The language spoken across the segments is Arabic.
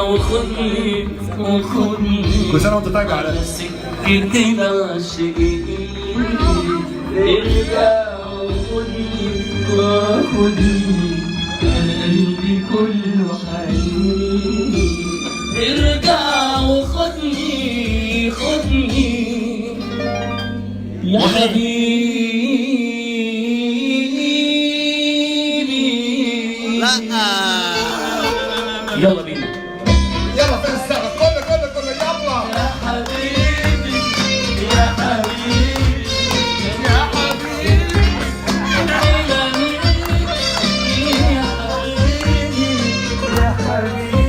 وخدني كل سنة وانت طيب يا علاء. سكتي العاشقين ارجع وخدني أنا قلبي كله حنين ارجع وخدني يا حبيبي. لا يلا بينا يلا فين السقف؟ كله يلا يا حبيبي يا حبيبي يا حبيبي يا حبيبي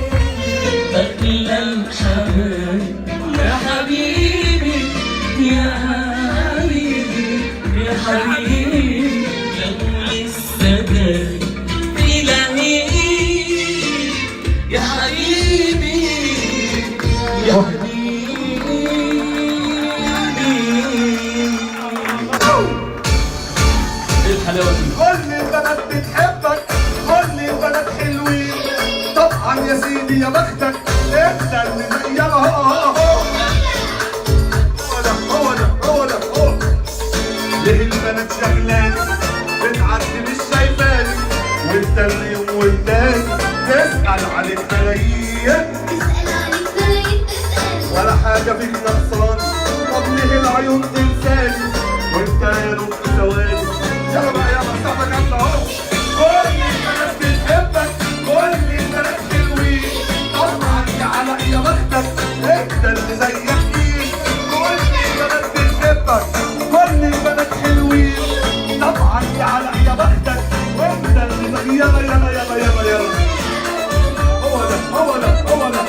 أغلى الحبايب يا حبيبي يا حبيبي يا حبيبي لو لسه دايب يا حبيبي يا حبيبي. ايه الحلاوه دي؟ كل البنات بتحبك، كل البنات حلوين، طبعا يا سيدي يا بختك انت اللي يلا هو ده ليه البنات شغلاني بتعدي مش شايفاني وانت اليوم والتاني تسأل عليك ملايين ولا حاجة فيك نقصاني. طب ليه العيون تنساني وانت يا دوب في ثواني. يلا بقى يلا صاحبك انت اهو. كل البنات بتحبك، كل البنات حلوين، طبعا يا علاء يا بختك انت اللي زيك مين. كل البنات بتحبك، كل البنات حلوين، طبعا يا علاء يا بختك وانت اللي زيك. يلا هو ده يلا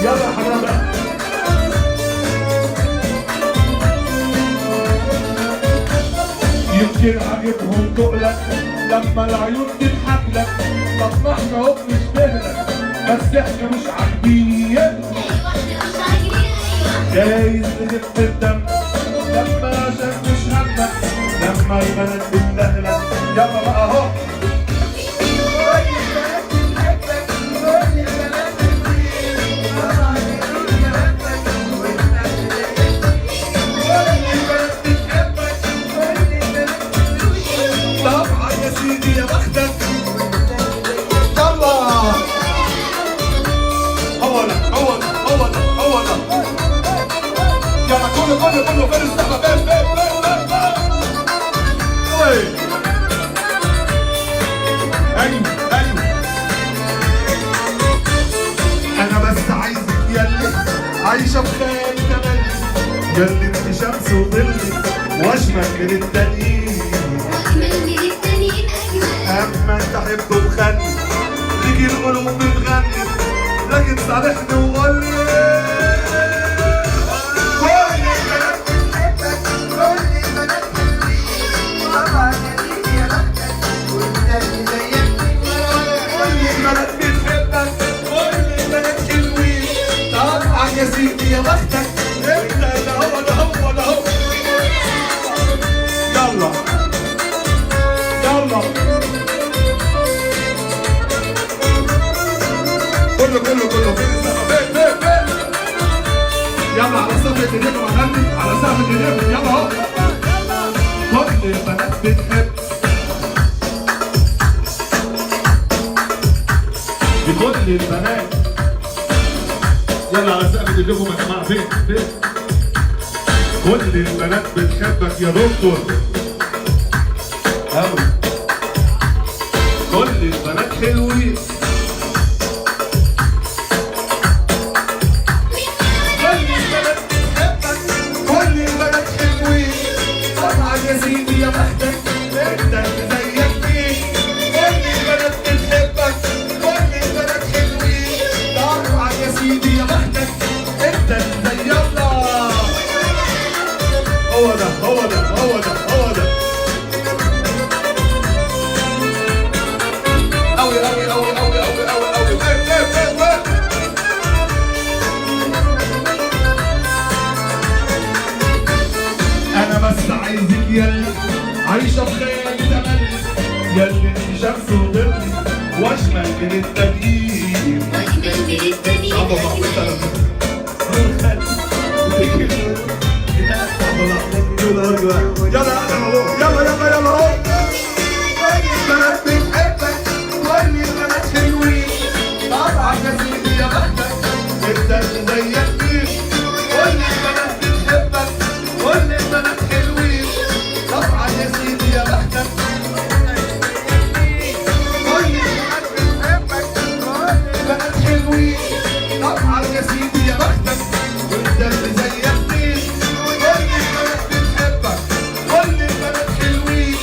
يلا حبايبي. يمكن عاجبهم تقلك لما العيون تضحك لك. طب ما احنا اهو بنشبهلك بس احنا مش عاجبين. جايز نجف الدم لما عشان مش همك لما البنات بتدهلك. يلا بقى اهو. طبعا يا سيدي يا بختك يلا هو ده يلا كله فين السقف؟ فين ايوه انا بس عايزك ياللي عايشه بخيال تملي، ياللي انت شمس وظلي واشمل من التانيين. اما انت حب وخلي تيجي القلوب بتغني لكن صالحني وقول لي يا سيدي يا بختك انت ده هو يلا كله فين السقف؟ فين يلا على سقف ايديكم اغني على سقف ايديكم يلا اهو. كل البنات بتحب، كل البنات يلا على سقف ايديكم يا جماعه. فين كل البنات بتحبك يا دكتور أوي. كل البنات حلوين، كل البنات بتحبك، كل البنات حلوين، طبعا يا سيدي يا بختك انت اللي زيك مين. كل البنات بتحبك، كل البنات حلوين، طبعا يا سيدي يا بختك انت اللي زيك. هو ده أوي أنا بس عايزك ياللي عايشة بخيال ياللي شمس وظلي واشمل من التانيين. ابو مثلا يلا يلا يلا يلا البنات بتحبك كل البنات حلوين طبعا يا سيدي يا بختك انت اللي زيك مين. كل البنات بتحبك كل البنات حلوين طبعا يا سيدي يا بختك. كل البنات بتحبك كل البنات حلوين طبعا يا سيدي يا بختك وانت اللي زيك مين. كل البنات بتحبك كل البنات حلوين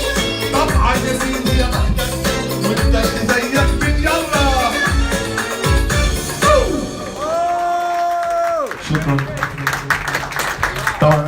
طبعا يا سيدي يا بختك وانت اللي زيك مين. يلا شكرا طبعا.